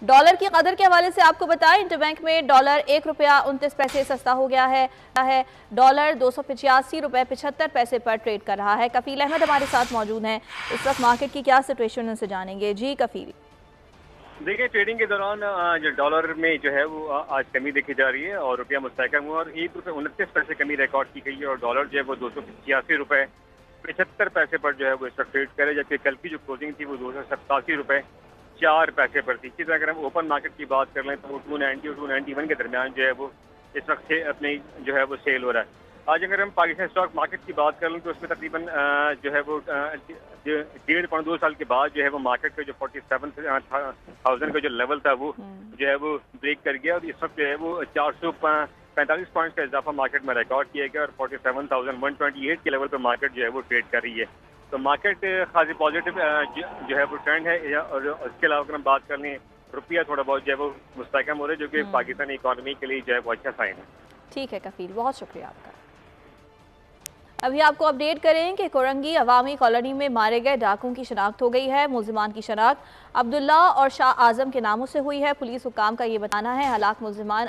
Dollar की कदर के हवाले से आपको बताएं, इंटरबैंक में डॉलर 1 रुपया 29 पैसे सस्ता हो गया है। डॉलर 285 रुपए 75 पैसे पर ट्रेड कर रहा है। कफील अहमद हमारे साथ मौजूद हैं। इस वक्त मार्केट की क्या सिचुएशन उनसे जानेंगे। जी कफील। देखिए, ट्रेडिंग के दौरान जो डॉलर में जो है वो आज कमी देखी जा रही है और रुपया मुस्तहकम हुआ और 1 रुपये 29 पैसे कमी रिकॉर्ड की गई है और डॉलर जो है वो 285 रुपए 75 पैसे पर जो है वो इस वक्त ट्रेड करे, जबकि कल की जो क्लोजिंग थी वो 287 रुपए 4 पैसे पर थी। इसी तरह अगर हम ओपन मार्केट की बात कर लें तो वो 290 और 291 के दरमियान जो है वो इस वक्त से अपनी जो है वो सेल हो रहा है। आज अगर हम पाकिस्तान स्टॉक मार्केट की बात कर लें तो उसमें तकरीबन जो है वो 1.5-2 साल के बाद जो है वो मार्केट का जो 47,000 का जो लेवल था वो जो है वो ब्रेक कर गया और इस वक्त जो है वो 445 पॉइंट्स का इजाफा मार्केट में रिकॉर्ड किया गया और 47,128 के लेवल पर मार्केट जो है वो ट्रेड कर रही है। तो मार्केट खासी पॉजिटिव जो है वो ट्रेंड है। और इसके अलावा अगर हम बात कर लें, रुपया थोड़ा बहुत जो है वो मुस्तहकम हो रहा है, जो कि पाकिस्तानी इकॉनमी के लिए जो है वो अच्छा साइन है। ठीक है कफील, बहुत शुक्रिया आपका। अभी आपको अपडेट करें कि कोरंगी अवामी कॉलोनी में मारे गए डाकुओं की शनाख्त हो गई है। मुल्जिमान की शनाख्त अब्दुल्ला और शाह आजम के नामों से हुई है। पुलिस हुकाम का ये बताना है। हलाक मुल्जिमान